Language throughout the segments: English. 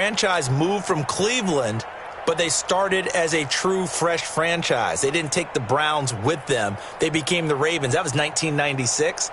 Franchise moved from Cleveland, but they started as a true fresh franchise. They didn't take the Browns with them. They became the Ravens. That was 1996.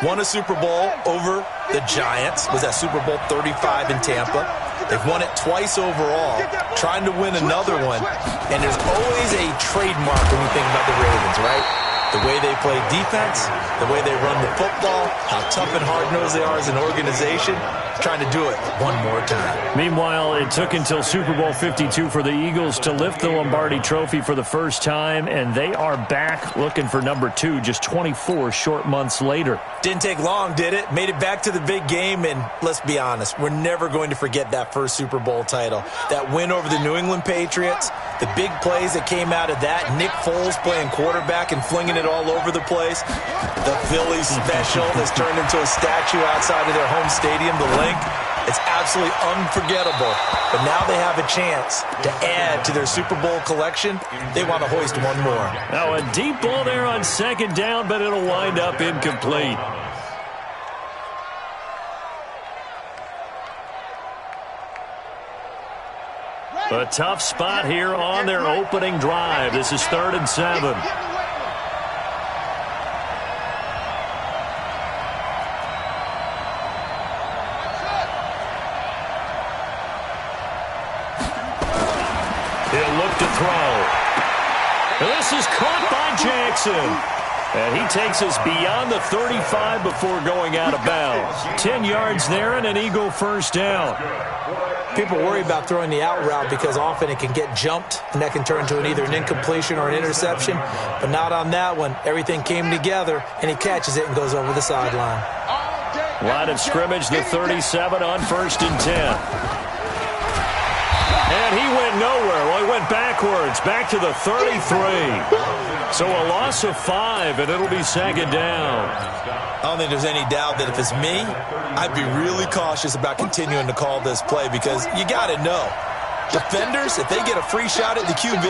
Won a Super Bowl over the Giants. Was that Super Bowl 35 in Tampa. They've won it twice overall, trying to win another one. And there's always a trademark when we think about the Ravens, right? The way they play defense, the way they run the football, how tough and hard-nosed they are as an organization, trying to do it one more time. Meanwhile, it took until Super Bowl 52 for the Eagles to lift the Lombardi Trophy for the first time, and they are back looking for number 2 just 24 short months later. Didn't take long, did it? Made it back to the big game, and let's be honest, we're never going to forget that first Super Bowl title. That win over the New England Patriots, the big plays that came out of that, Nick Foles playing quarterback and flinging it all over the place, the Philly special that's turned into a statue outside of their home stadium, the Link. It's absolutely unforgettable. But now they have a chance to add to their Super Bowl collection. They want to hoist one more. Now a deep ball there on second down, but it'll wind up incomplete. A tough spot here on their opening drive. This is 3rd and 7. He'll look to throw. This is caught by Jackson. And he takes us beyond the 35 before going out of bounds. 10 yards there and an Eagle first down. People worry about throwing the out route because often it can get jumped, and that can turn into either an incompletion or an interception. But not on that one. Everything came together, and he catches it and goes over the sideline. Line of scrimmage, the 37 on 1st and 10. And he went nowhere. Well, he went backwards, back to the 33. So a loss of 5, and it'll be 2nd down. I don't think there's any doubt that if it's me, I'd be really cautious about continuing to call this play because you got to know, defenders, if they get a free shot at the QB,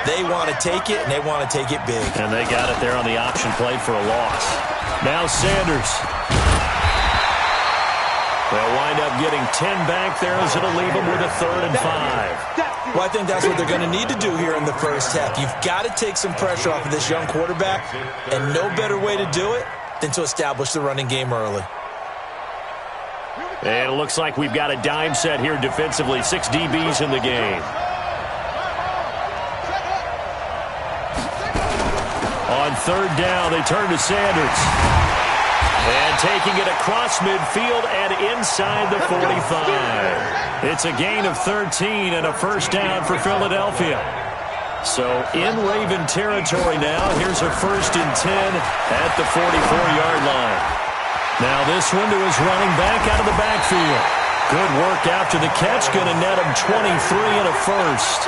they want to take it, and they want to take it big. And they got it there on the option play for a loss. Now Sanders. They'll wind up getting 10 back there as it'll leave them with a 3rd and 5. Well, I think that's what they're going to need to do here in the first half. You've got to take some pressure off of this young quarterback, and no better way to do it than to establish the running game early. And it looks like we've got a dime set here defensively. 6 DBs in the game. On 3rd down, they turn to Sanders. And taking it across midfield and inside the 45. It's a gain of 13 and a first down for Philadelphia. So in Raven territory now. Here's a 1st and 10 at the 44-yard line. Now this one to his running back out of the backfield. Good work after the catch. Going to net him 23 and a first.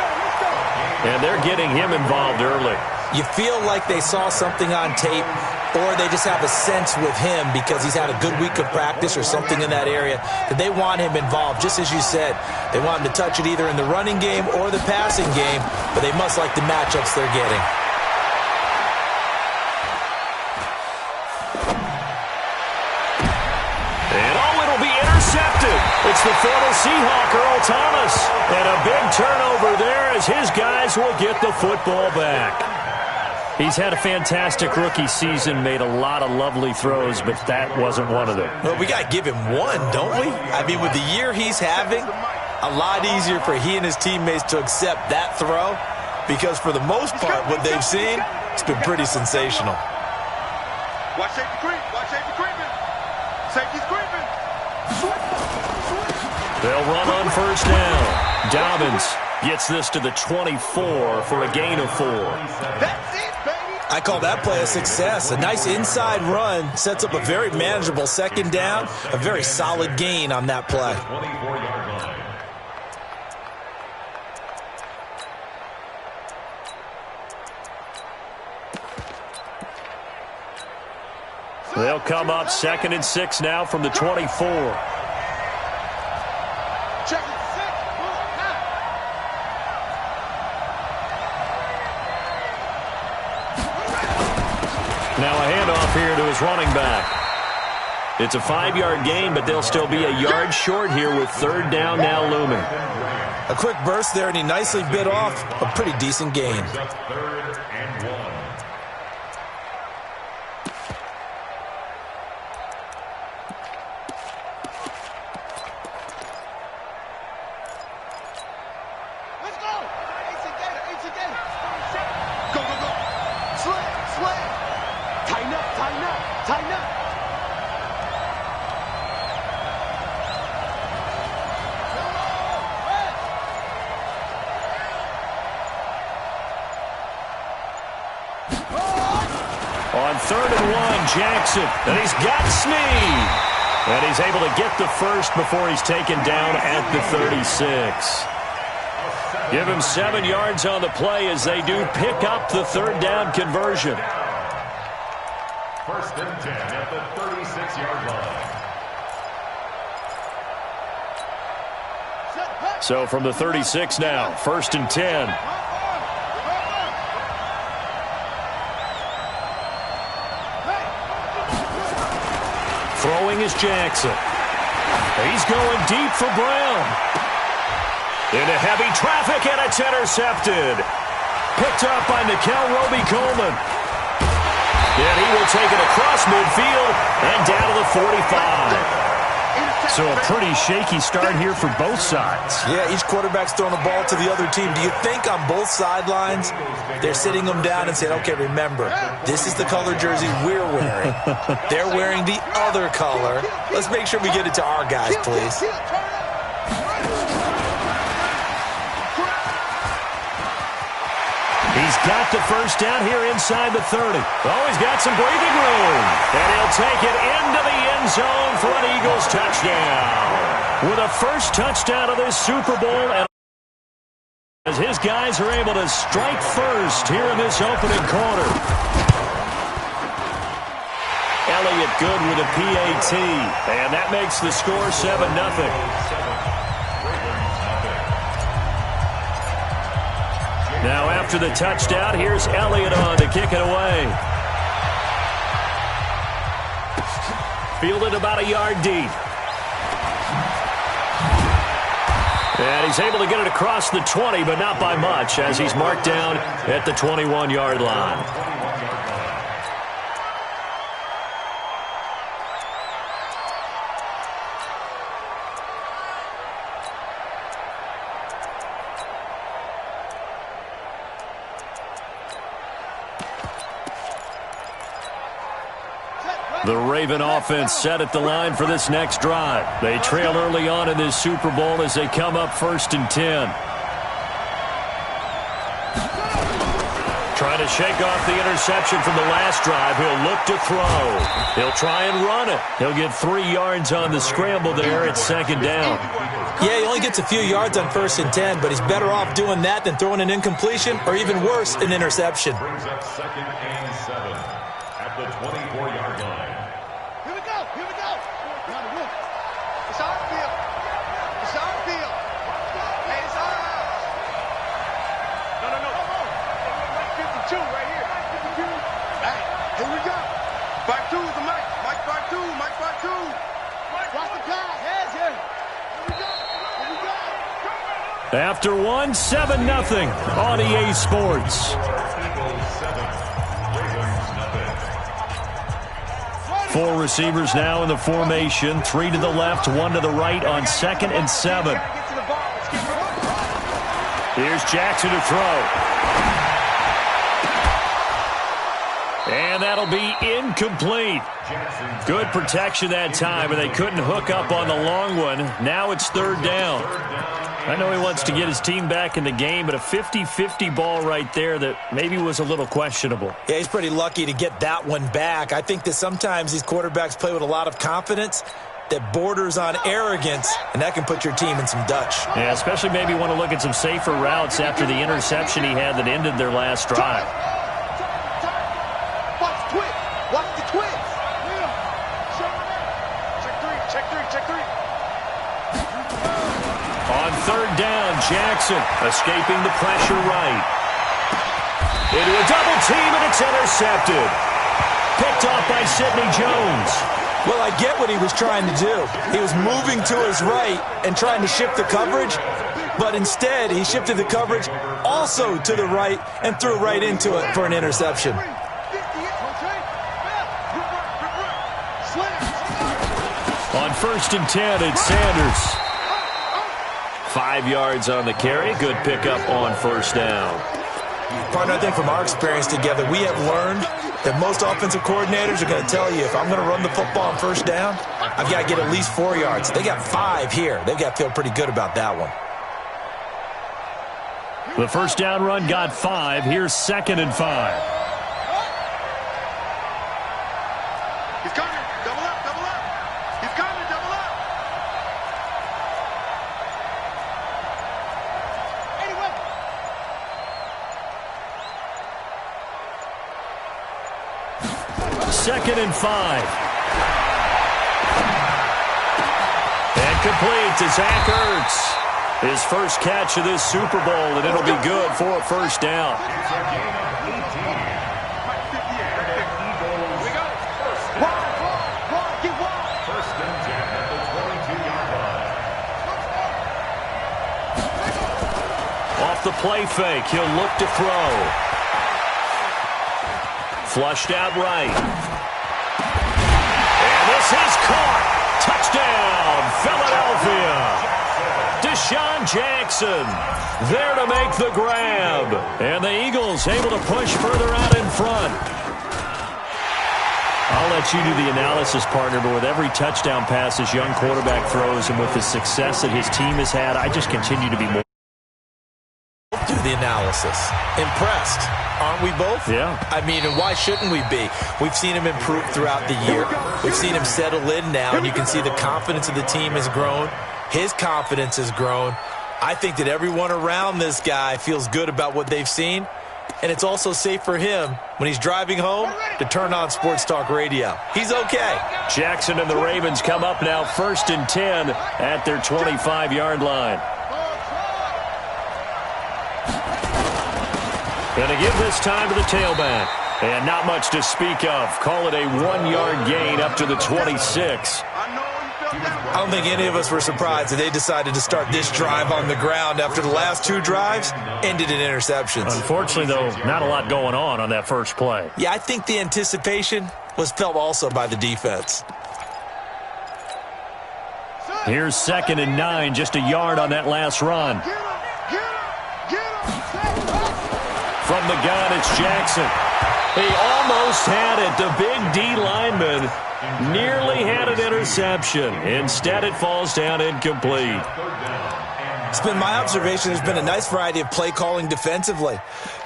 And they're getting him involved early. You feel like they saw something on tape, or they just have a sense with him because he's had a good week of practice or something in that area that they want him involved. Just as you said, they want him to touch it either in the running game or the passing game, but they must like the matchups they're getting. And it'll be intercepted. It's the former Seahawk, Earl Thomas. And a big turnover there as his guys will get the football back. He's had a fantastic rookie season, made a lot of lovely throws, but that wasn't one of them. Well, we got to give him one, don't we? I mean, with the year he's having, a lot easier for he and his teammates to accept that throw because for the most part, what they've seen, it's been pretty sensational. Watch safety creep. Watch safety creeping. Safety's creeping. They'll run on 1st down. Dobbins gets this to the 24 for a gain of 4. That's it, baby. I call that play a success. A nice inside run sets up a very manageable 2nd down, a very solid gain on that play. They'll come up 2nd and 6 now from the 24. Now a handoff here to his running back. It's a 5-yard gain, but they'll still be a yard short here with third down now looming. A quick burst there, and he nicely bit off a pretty decent gain. On 3rd and 1, Jackson, and he's got Snead. And he's able to get the first before he's taken down at the 36. Give him 7 yards on the play as they do pick up the third down conversion. 1st and 10 at the 36-yard line. So from the 36 now, 1st and 10. Throwing is Jackson. He's going deep for Brown. Into heavy traffic, and it's intercepted. Picked up by Nickel Roby-Coleman. And he will take it across midfield and down to the 45. So a pretty shaky start here for both sides. Yeah, each quarterback's throwing the ball to the other team. Do you think on both sidelines they're sitting them down and saying, okay, remember, this is the color jersey we're wearing. They're wearing the other color. Let's make sure we get it to our guys, please. He's got the first down here inside the 30. Oh, he's got some breathing room. And he'll take it into the end zone for an Eagles touchdown. With a first touchdown of this Super Bowl, and as his guys are able to strike first here in this opening quarter. Elliott good with a PAT, and that makes the score 7-0. Now after the touchdown, here's Elliott on to kick it away. Fielded about a yard deep. And he's able to get it across the 20, but not by much, as he's marked down at the 21-yard line. The Raven offense set at the line for this next drive. They trail early on in this Super Bowl as they come up 1st and 10. Trying to shake off the interception from the last drive. He'll look to throw. He'll try and run it. He'll get 3 yards on the scramble there at 2nd down. Yeah, he only gets a few yards on 1st and 10, but he's better off doing that than throwing an incompletion or even worse, an interception. Brings up 2nd and 7 at the 24-yard line. Here we go. It's our field. It's our field. Hey, it's our house. No. 52 right here. 52. Hey, here we go. 52 is the mic. Mike 52. Mike 52. Watch the pass. Heads here. Here we go. After 1, 7-0 on EA Sports. 4 receivers now in the formation. 3 to the left, 1 to the right on 2nd and 7. Here's Jackson to throw. And that'll be incomplete. Good protection that time, and they couldn't hook up on the long one. Now it's 3rd down. I know he wants to get his team back in the game, but a 50-50 ball right there that maybe was a little questionable. Yeah, he's pretty lucky to get that one back. I think that sometimes these quarterbacks play with a lot of confidence that borders on arrogance, and that can put your team in some Dutch. Yeah, especially maybe want to look at some safer routes after the interception he had that ended their last drive. Watch the twist. Watch the twist. Check three. On 3rd down, Jackson escaping the pressure right. Into a double team, and it's intercepted. Picked off by Sidney Jones. Well, I get what he was trying to do. He was moving to his right and trying to shift the coverage, but instead he shifted the coverage also to the right and threw right into it for an interception. On 1st and 10, it's Sanders. 5 yards on the carry. Good pickup on 1st down. Partner, I think from our experience together, we have learned that most offensive coordinators are going to tell you, if I'm going to run the football on 1st down, I've got to get at least 4 yards. They got 5 here. They've got to feel pretty good about that one. The 1st down run got 5. Here's 2nd and 5. He's coming. Double up, double up. He's coming, double up. Anyway. 2nd and 5. And complete to Zach Ertz. His first catch of this Super Bowl, and it'll be good for a 1st down. Off the play fake, he'll look to throw. Flushed out right. And this is caught. Touchdown, Philadelphia. Deshaun Jackson there to make the grab. And the Eagles able to push further out in front. I'll let you do the analysis, partner, but with every touchdown pass this young quarterback throws and with the success that his team has had, I just continue to be more. Do the analysis. Impressed. Aren't we both? Yeah. I mean, and why shouldn't we be? We've seen him improve throughout the year. We've seen him settle in now, and you can see the confidence of the team has grown. His confidence has grown. I think that everyone around this guy feels good about what they've seen, and it's also safe for him when he's driving home to turn on Sports Talk Radio. He's okay. Jackson and the Ravens come up now 1st and 10 at their 25-yard line. Going to give this time to the tailback. And not much to speak of. Call it a 1-yard gain up to the 26. I don't think any of us were surprised that they decided to start this drive on the ground after the last 2 drives ended in interceptions. Unfortunately, though, not a lot going on that first play. Yeah, I think the anticipation was felt also by the defense. Here's 2nd and 9, just a yard on that last run. From the gun, it's Jackson. He almost had it. The big D lineman nearly had an interception. Instead, it falls down incomplete. It's been my observation there's been a nice variety of play calling defensively.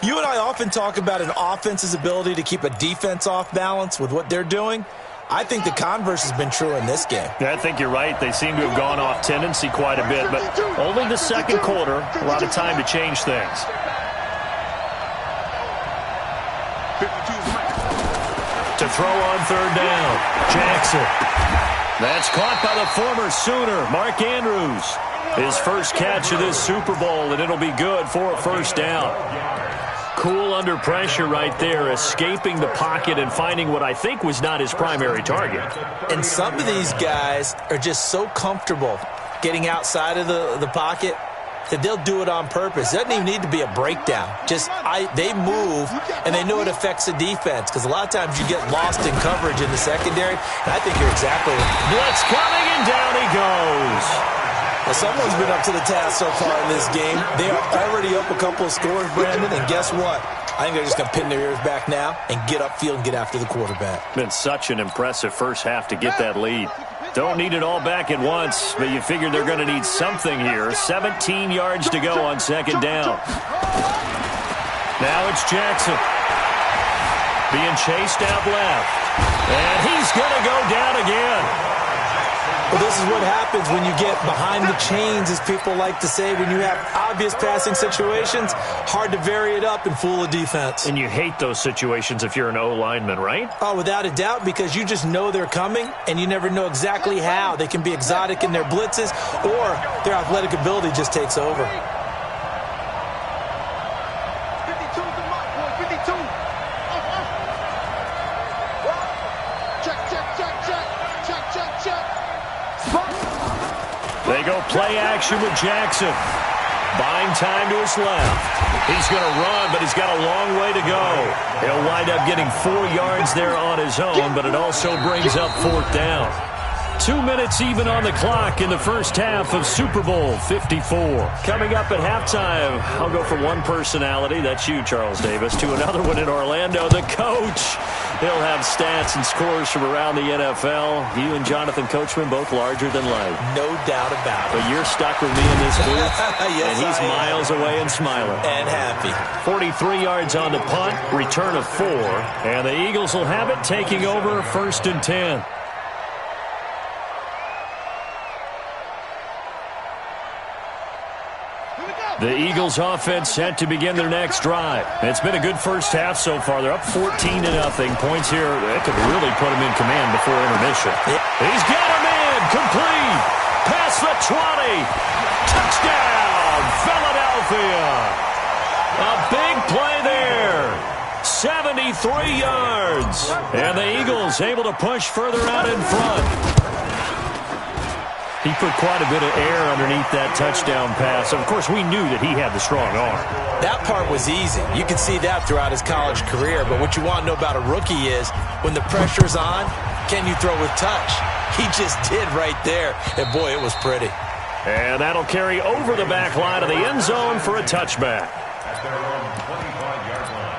You and I often talk about an offense's ability to keep a defense off balance with what they're doing. I think the converse has been true in this game. Yeah, I think you're right. They seem to have gone off tendency quite a bit, but only the second quarter, a lot of time to change things. To throw on 3rd down, Jackson. That's caught by the former Sooner, Mark Andrews. His first catch of this Super Bowl, and it'll be good for a 1st down. Cool under pressure right there, escaping the pocket and finding what I think was not his primary target. And some of these guys are just so comfortable getting outside of the pocket that they'll do it on purpose. It doesn't even need to be a breakdown. They move, and they know it affects the defense because a lot of times you get lost in coverage in the secondary, and I think you're exactly right. Blitz coming, and down he goes. Well, someone's been up to the task so far in this game. They are already up a couple of scores, Brandon, and guess what? I think they're just going to pin their ears back now and get upfield and get after the quarterback. Been such an impressive first half to get that lead. Don't need it all back at once, but you figure they're going to need something here. 17 yards to go on 2nd down. Now it's Jackson. Being chased out left. And he's going to go down again. Well, this is what happens when you get behind the chains, as people like to say. When you have obvious passing situations, hard to vary it up and fool a defense. And you hate those situations if you're an O-lineman, right? Oh, without a doubt, because you just know they're coming, and you never know exactly how. They can be exotic in their blitzes, or their athletic ability just takes over. 52 to Mike, boy, 52. Check. They go play action with Jackson. Buying time to his left. He's going to run, but he's got a long way to go. He'll wind up getting 4 yards there on his own, but it also brings up 4th down. 2 minutes even on the clock in the first half of Super Bowl 54. Coming up at halftime, I'll go from one personality, that's you, Charles Davis, to another one in Orlando, the coach. He'll have stats and scores from around the NFL. You and Jonathan Coachman both larger than life. No doubt about it. But you're stuck with me in this booth, yes, and he's miles away and smiling. And happy. 43 yards on the punt, return of 4, and the Eagles will have it taking over 1st and 10. The Eagles offense set to begin their next drive. It's been a good first half so far. They're up 14-0. Points here, that could really put them in command before intermission. He's got him in. Complete. Past the 20. Touchdown, Philadelphia. A big play there. 73 yards. And the Eagles able to push further out in front. He put quite a bit of air underneath that touchdown pass. Of course, we knew that he had the strong arm. That part was easy. You can see that throughout his college career. But what you want to know about a rookie is when the pressure's on, can you throw with touch? He just did right there. And, boy, it was pretty. And that'll carry over the back line of the end zone for a touchback. At their own 25-yard line.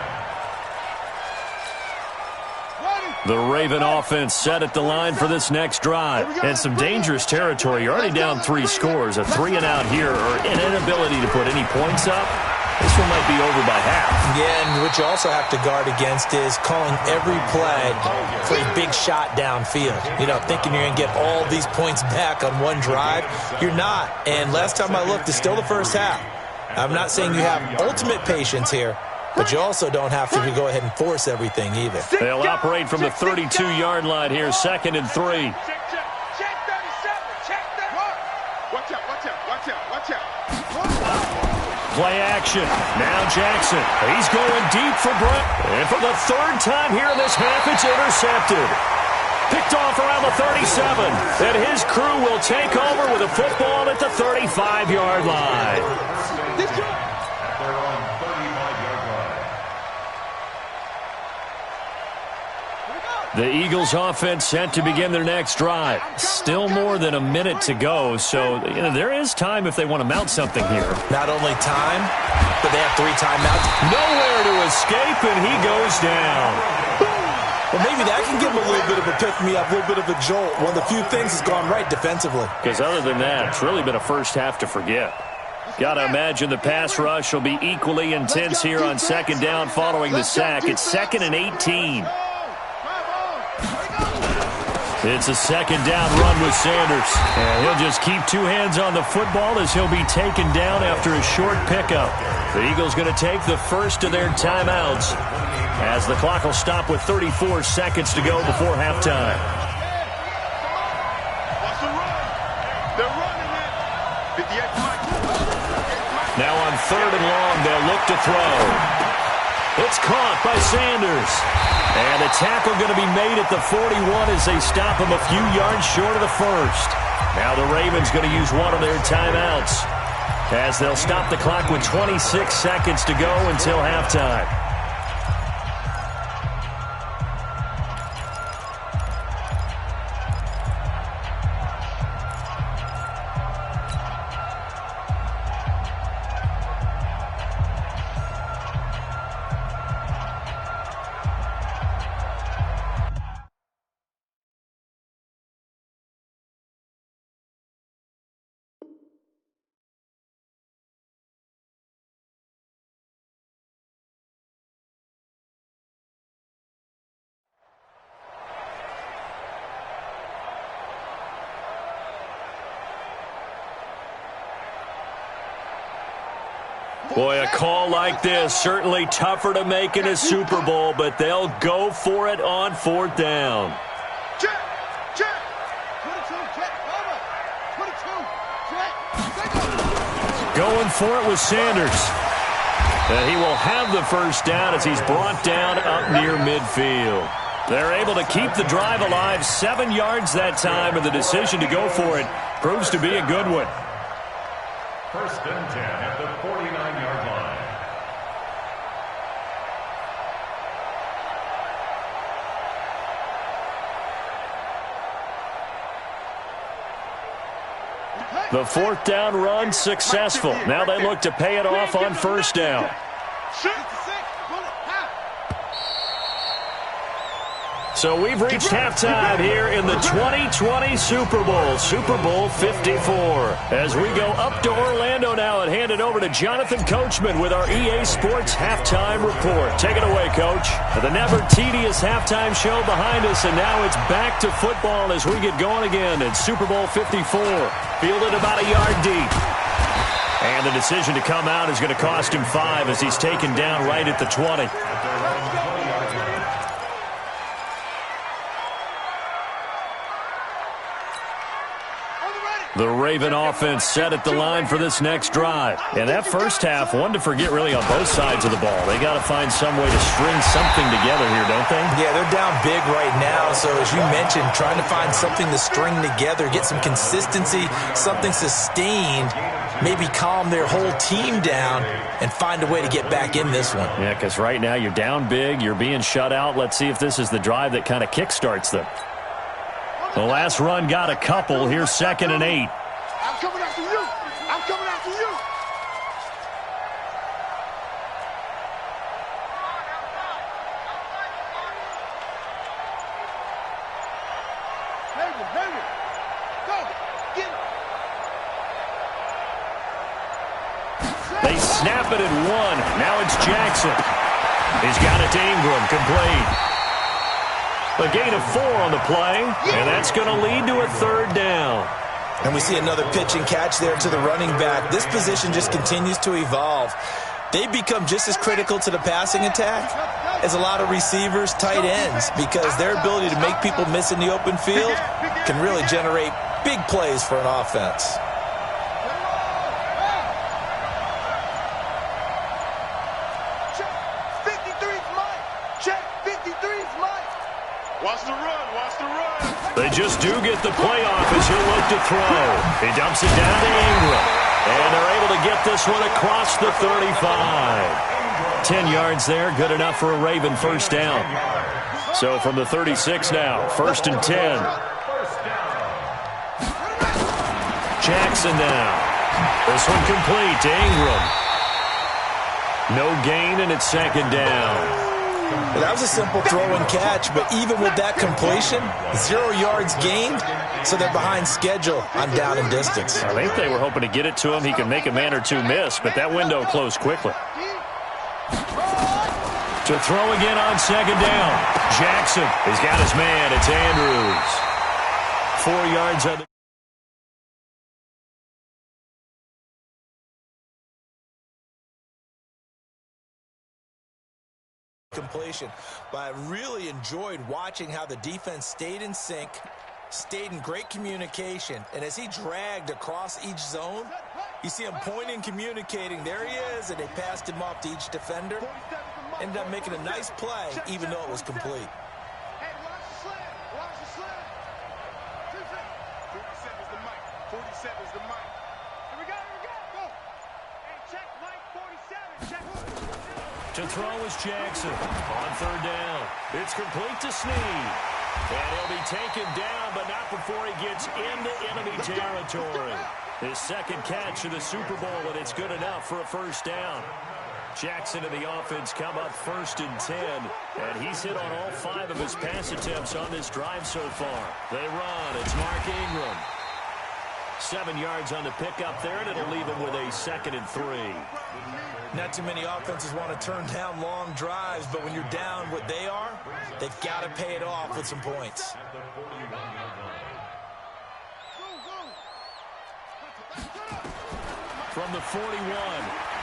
The Raven offense set at the line for this next drive. And some dangerous territory. You're already down 3 scores. A 3-and-out here or an inability to put any points up. This one might be over by half. Yeah, and what you also have to guard against is calling every play for a big shot downfield. You know, thinking you're going to get all these points back on one drive. You're not. And last time I looked, it's still the first half. I'm not saying you have ultimate patience here, but you also don't have to go ahead and force everything either. They'll operate from the 32-yard line here, 2nd and 3. Check 37. Check that. Watch out. Watch out. Play action. Now Jackson. He's going deep for Brett. And for the 3rd time here in this half, it's intercepted. Picked off around the 37. And his crew will take over with a football at the 35-yard line. At their own 35-yard line. The Eagles offense set to begin their next drive. Still more than a minute to go, so there is time if they want to mount something here. Not only time, but they have 3 timeouts. Nowhere to escape, and he goes down. Well, maybe that can give him a little bit of a pick-me-up, a little bit of a jolt. One of the few things that's gone right defensively. Because other than that, it's really been a first half to forget. Got to imagine the pass rush will be equally intense here on 2nd down following the sack. It's 2nd and 18. It's a 2nd down run with Sanders. And he'll just keep 2 hands on the football as he'll be taken down after a short pickup. The Eagles going to take the first of their timeouts as the clock will stop with 34 seconds to go before halftime. They're running it. 58 Mike. Now on 3rd and long, they'll look to throw. It's caught by Sanders. And a tackle going to be made at the 41 as they stop him a few yards short of the first. Now the Ravens going to use one of their timeouts as they'll stop the clock with 26 seconds to go until halftime. Boy, a call like this, certainly tougher to make in a Super Bowl, but they'll go for it on 4th down. Check. 22, check. 22, check. Going for it with Sanders. And he will have the first down as he's brought down up near midfield. They're able to keep the drive alive, 7 yards that time, and the decision to go for it Proves to be a good one. First and 10 at the 49-yard line. The fourth down run successful. Now they look to pay it off on first down. So we've reached halftime here in the 2020 Super Bowl, Super Bowl 54. As we go up to Orlando now and hand it over to Jonathan Coachman with our EA Sports Halftime Report. Take it away, Coach. The never tedious halftime show behind us, and now it's back to football as we get going again in Super Bowl 54. Fielded about a yard deep. And the decision to come out is going to cost him 5 as he's taken down right at the 20. The Raven offense set at the line for this next drive. And that first half, one to forget really on both sides of the ball. They got to find some way to string something together here, don't they? Yeah, they're down big right now. So as you mentioned, trying to find something to string together, get some consistency, something sustained, maybe calm their whole team down and find a way to get back in this one. Yeah, because right now you're down big, you're being shut out. Let's see if this is the drive that kind of kickstarts them. The last run got a couple. Here's 2nd and 8. I'm coming after you. I'm coming after you. Hurry. Go. Get him. They snap it at 1. Now it's Jackson. He's got it to Ingram. Complete. A gain of 4 on the play, and that's going to lead to a 3rd down. And we see another pitch and catch there to the running back. This position just continues to evolve. They become just as critical to the passing attack as a lot of receivers, tight ends, because their ability to make people miss in the open field can really generate big plays for an offense. They just do get the play off as he'll look to throw. He dumps it down to Ingram. And they're able to get this one across the 35. 10 yards there, good enough for a Raven first down. So from the 36 now, 1st and 10. Jackson now. This one complete to Ingram. No gain, and it's 2nd down. Well, that was a simple throw and catch, but even with that completion, 0 yards gained, so they're behind schedule on down and distance. I think they were hoping to get it to him. He could make a man or two miss, but that window closed quickly. To throw again on 2nd down. Jackson has got his man. It's Andrews. 4 yards on the... completion. But I really enjoyed watching how the defense stayed in sync, stayed in great communication, and as he dragged across each zone, you see him pointing, communicating. There he is, and they passed him off to each defender. Ended up making a nice play, even though it was complete. Hey, watch the slant. Watch the slant. 47's the mic. 47's the mic. Here we go. Go. Hey, check mic 47. Check. To throw is Jackson on 3rd down. It's complete to Snead. And he'll be taken down, but not before he gets into enemy territory. His 2nd catch of the Super Bowl, and it's good enough for a first down. Jackson and the offense come up 1st and 10, and he's hit on all 5 of his pass attempts on this drive so far. They run. It's Mark Ingram. 7 yards on the pickup there, and it'll leave him with a 2nd and 3. Not too many offenses want to turn down long drives, but when you're down what they are, they've got to pay it off with some points. From the 41,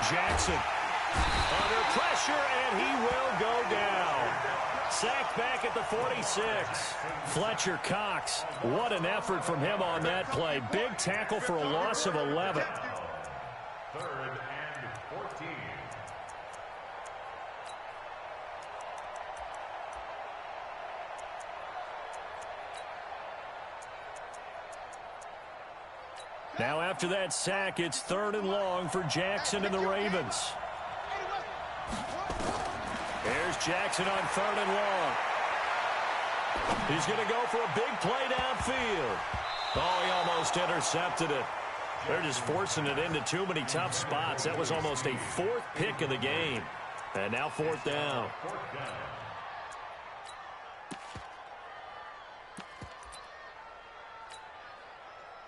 Jackson under pressure, and he will go down. Sacked back at the 46. Fletcher Cox, what an effort from him on that play. Big tackle for a loss of 11. 3rd and 14. Now after that sack, it's 3rd and long for Jackson and the Ravens. Here's Jackson on 3rd and long. He's going to go for a big play downfield. Oh, he almost intercepted it. They're just forcing it into too many tough spots. That was almost a 4th pick of the game. And now 4th down.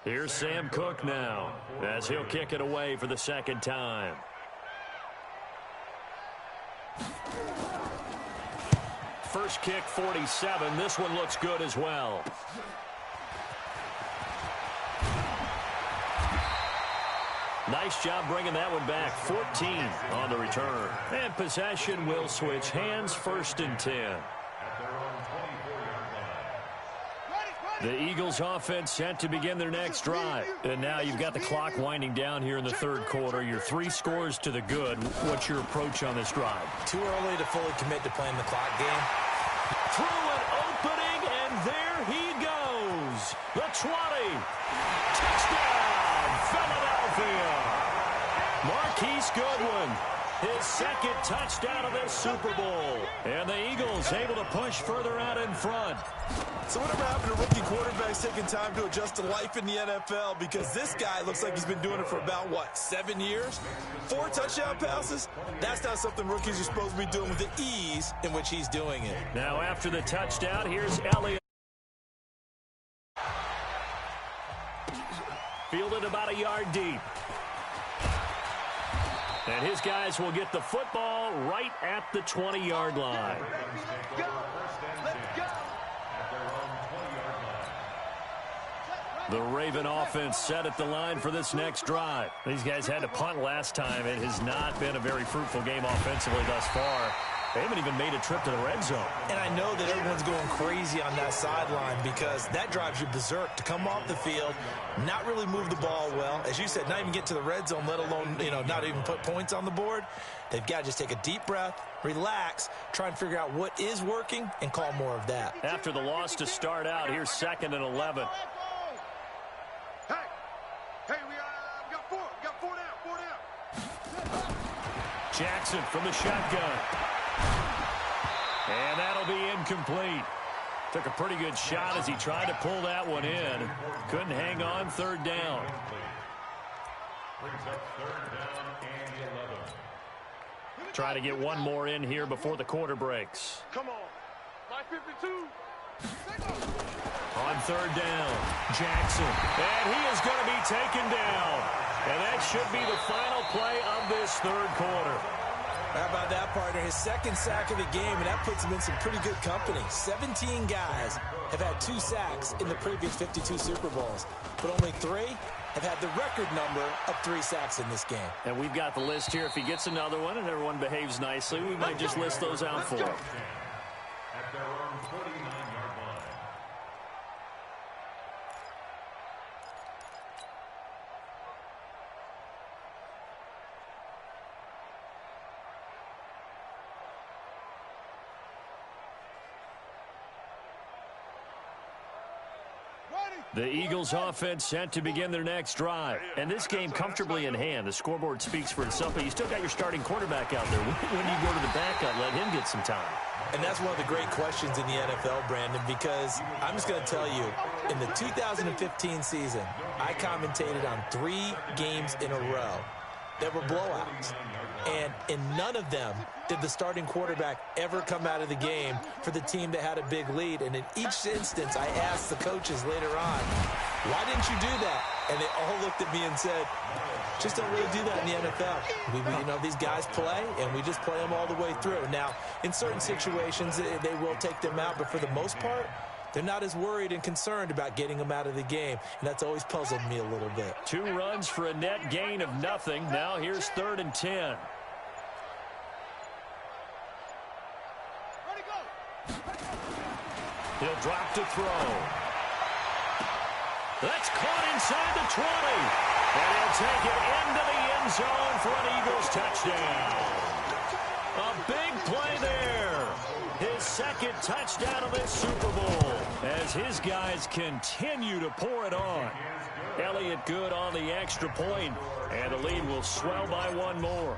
Here's Sam Cook now, as he'll kick it away for the 2nd time. First kick, 47. This one looks good as well. Nice job bringing that one back. 14 on the return. And possession will switch hands, 1st and 10. The Eagles offense set to begin their next drive. And now you've got the clock winding down here in the 3rd quarter. You're 3 scores to the good. What's your approach on this drive? Too early to fully commit to playing the clock game. Through an opening, and there he goes. The 20. Touchdown, Philadelphia. Marquise Goodwin, his 2nd touchdown of this Super Bowl. And the Eagles able to push further out in front. So whatever happened to rookie quarterbacks taking time to adjust to life in the NFL? Because this guy looks like he's been doing it for about, 7 years? 4 touchdown passes? That's not something rookies are supposed to be doing with the ease in which he's doing it. Now after the touchdown, here's Elliott. Fielded about a yard deep. And his guys will get the football right at the 20-yard line. The Raven offense set at the line for this next drive. These guys had to punt last time. It has not been a very fruitful game offensively thus far. They haven't even made a trip to the red zone. And I know that everyone's going crazy on that sideline because that drives you berserk to come off the field, not really move the ball well. As you said, not even get to the red zone, let alone, not even put points on the board. They've got to just take a deep breath, relax, try and figure out what is working, and call more of that. After the loss to start out, here's 2nd and 11. Hey, we got 4. We got 4 down. Jackson from the shotgun. And that'll be incomplete. Took a pretty good shot as he tried to pull that one in. Couldn't hang on, 3rd down. Try to get one more in here before the quarter breaks. Come on. My 52. On 3rd down, Jackson. And he is going to be taken down. And that should be the final play of this 3rd quarter. How about that, partner? His 2nd sack of the game, and that puts him in some pretty good company. 17 guys have had 2 sacks in the previous 52 Super Bowls, but only 3 have had the record number of 3 sacks in this game. And we've got the list here. If he gets another one and everyone behaves nicely, we might just list those out for him. At their own 49-yard line. The Eagles offense set to begin their next drive. And this game comfortably in hand. The scoreboard speaks for itself, but you still got your starting quarterback out there. When do you go to the backup, let him get some time? And that's one of the great questions in the NFL, Brandon, because I'm just going to tell you, in the 2015 season, I commentated on 3 games in a row that were blowouts. And in none of them did the starting quarterback ever come out of the game for the team that had a big lead. And in each instance, I asked the coaches later on, why didn't you do that? And they all looked at me and said, just don't really do that in the NFL. These guys play, and we just play them all the way through. Now, in certain situations, they will take them out, but for the most part, they're not as worried and concerned about getting them out of the game, and that's always puzzled me a little bit. 2 runs for a net gain of nothing. Now here's 3rd and 10. He'll drop to throw. That's caught inside the 20. And he'll take it into the end zone for an Eagles touchdown. A big play there. his second touchdown of this Super Bowl as his guys continue to pour it on. Elliott good on the extra point, and the lead will swell by one more.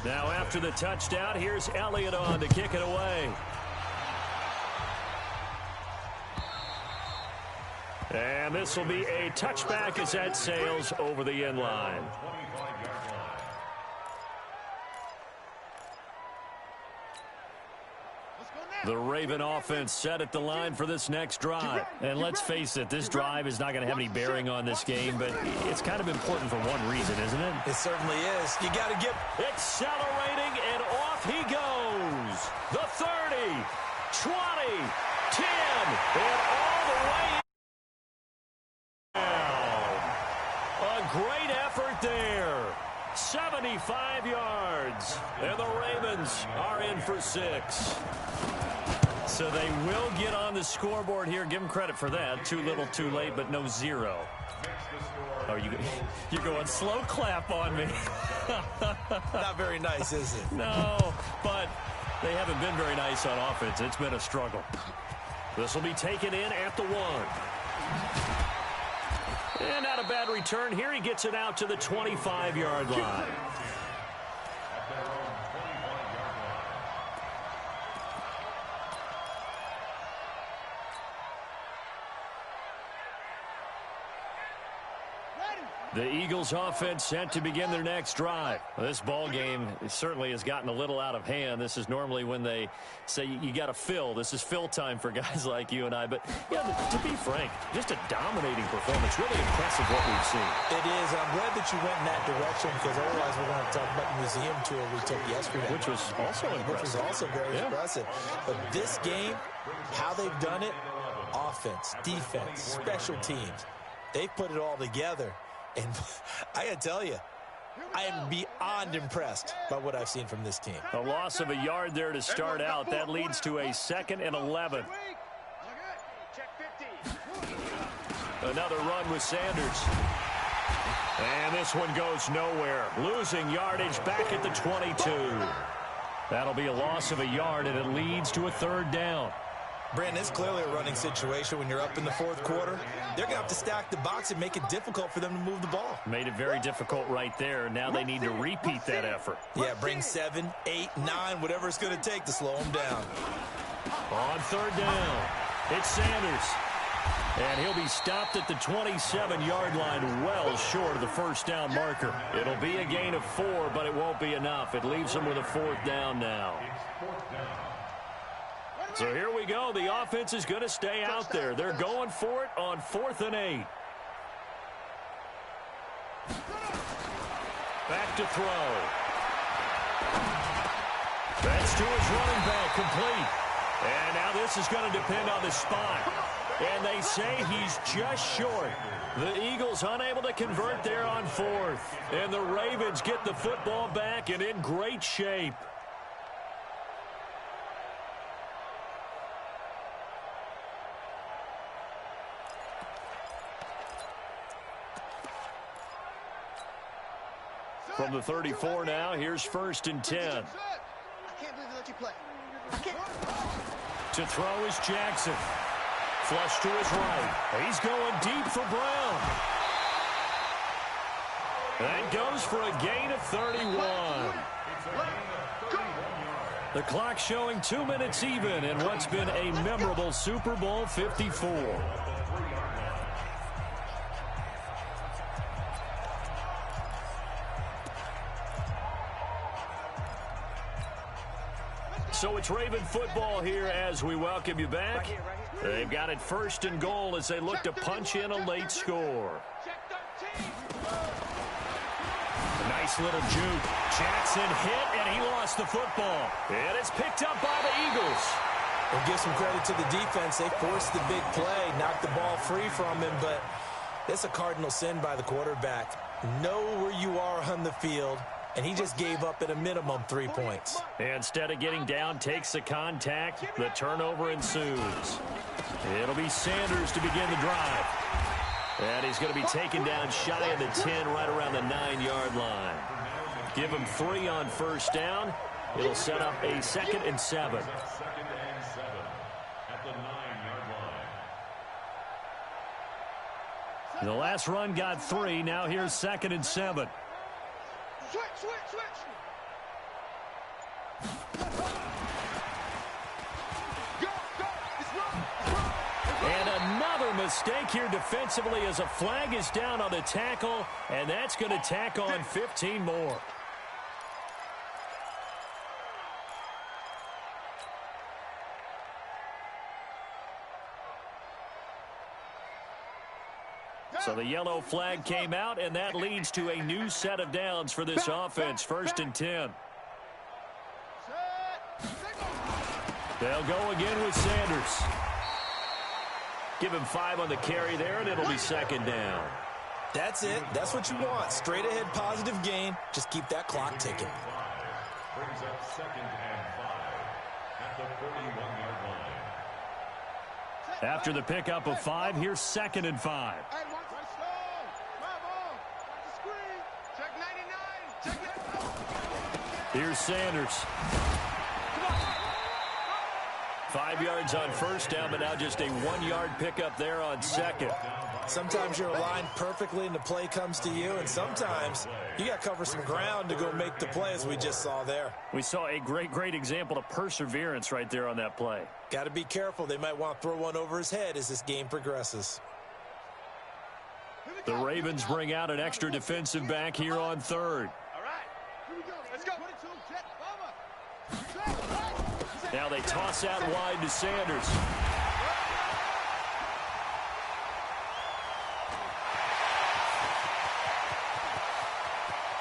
Now after the touchdown, here's Elliott on to kick it away. And this will be a touchback as that sails over the end line. The Raven offense set at the line for this next drive. And let's face it, this drive is not going to have any bearing on this game, but it's kind of important for one reason, isn't it? It certainly is. You got to get accelerating, and off he goes. The 30, 20, 10, and all the way down. A great effort there. 75 yards, and the Ravens are in for 6. So they will get on the scoreboard here. Give them credit for that. Too little, too late, but no 0. Oh, you're going slow clap on me. not very nice, is it? No, but they haven't been very nice on offense. It's been a struggle. This will be taken in at the 1. And not a bad return here. He gets it out to the 25-yard line. The Eagles offense set to begin their next drive. This ball game certainly has gotten a little out of hand. This is normally when they say you got to fill. This is fill time for guys like you and I. But, yeah, to be frank, just a dominating performance. Really impressive what we've seen. It is. I'm glad that you went in that direction because otherwise we're going to talk about the museum tour we took yesterday. Which was also impressive. Which was also very impressive. But this game, how they've done it, offense, defense, special teams, they've put it all together. And I got to tell you, I am beyond impressed by what I've seen from this team. A loss of a yard there to start out. That leads to a 2nd and 11. Another run with Sanders. And this one goes nowhere. Losing yardage back at the 22. That'll be a loss of a yard, and it leads to a 3rd down. Brandon, it's clearly a running situation when you're up in the 4th quarter. They're going to have to stack the box and make it difficult for them to move the ball. Made it very difficult right there. Now they need to repeat that effort. Yeah, bring 7, 8, 9, whatever it's going to take to slow them down. On 3rd down, it's Sanders. And he'll be stopped at the 27-yard line, well short of the 1st down marker. It'll be a gain of 4, but it won't be enough. It leaves them with a 4th down now. So here we go. The offense is going to stay out there. They're going for it on 4th and 8. Back to throw. That's to his running back, complete. And now this is going to depend on the spot. And they say he's just short. The Eagles unable to convert there on 4th. And the Ravens get the football back and in great shape. From the 34 now, here's 1st and 10. I can't believe they let you play. To throw is Jackson. Flush to his right. He's going deep for Brown. That goes for a gain of 31. The clock showing 2 minutes even in what's been a memorable Super Bowl 54. So it's Raven football here as we welcome you back. They've got it 1st and goal as they look to punch in a late score. A nice little juke. Jackson hit, and he lost the football. And it's picked up by the Eagles. We'll give some credit to the defense. They forced the big play, knocked the ball free from him, but it's a cardinal sin by the quarterback. Know where you are on the field. And he just gave up at a minimum 3 points. Instead of getting down, takes the contact. The turnover ensues. It'll be Sanders to begin the drive. And he's going to be taken down shy of the 10, right around the 9-yard line. Give him 3 on 1st down. It'll set up a 2nd and 7. Second and 7 at the 9-yard line. The last run got 3. Now here's 2nd and 7. Switch. Go. It's run. And another mistake here defensively as a flag is down on the tackle, and that's going to tack on 15 more. So the yellow flag came out, and that leads to a new set of downs for this offense. 1st and 10. They'll go again with Sanders. Give him 5 on the carry there, and it'll be 2nd down. That's it. That's what you want. Straight ahead positive gain. Just keep that clock ticking. Brings up 2nd and 5 at the 41-yard line. After the pickup of 5, here's 2nd and 5. Here's Sanders. 5 yards on 1st down, but now just a 1-yard pickup there on 2nd. Sometimes you're aligned perfectly and the play comes to you, and sometimes you got to cover some ground to go make the play, as we just saw there. We saw a great example of perseverance right there on that play. Got to be careful. They might want to throw one over his head as this game progresses. The Ravens bring out an extra defensive back here on 3rd. All right. Here we go. Let's go. 22, jet, over. Now they toss out wide to Sanders.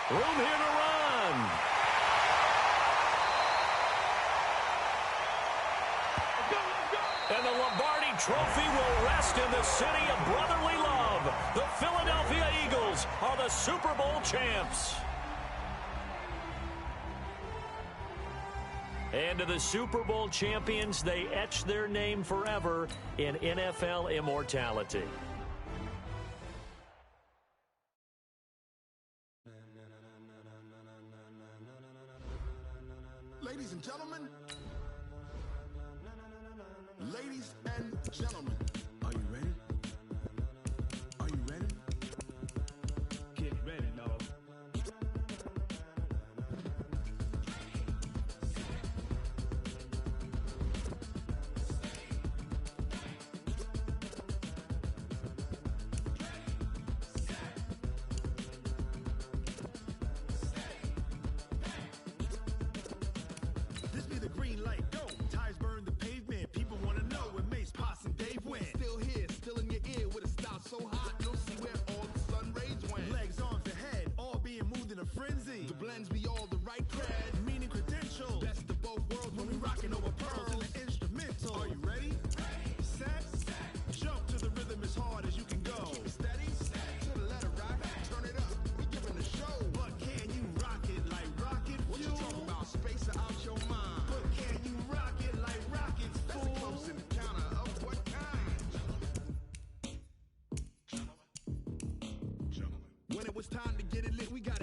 Room here to run. And the Lombardi Trophy will rest in the city of brotherly love. The Philadelphia Eagles are the Super Bowl champs. And to the Super Bowl champions, they etch their name forever in NFL immortality. Ladies and gentlemen, are you ready? Are you ready? Get ready, dog. This be the green light, go. Tires burn the pavement. People want to know when Mace, Poss, and Dave went. Still here, still in your ear with a style so hot, you'll see where all the sun rays went. Legs, arms, and head, all being moved in a frenzy. The blends be all the right cred, meaning credentials. Best of both worlds when we rocking over pearls and the instrumental. Are you ready? Set. Jump to the rhythm as hard as you can go. Steady. To the letter rock. Turn it up. We giving the show. But can you rock it like rocket fuel? What you talking about? Space out your mind. But can you rock it like rockets, fool? That's a close encounter of what kind? Gentlemen. When it was time to get it lit, we got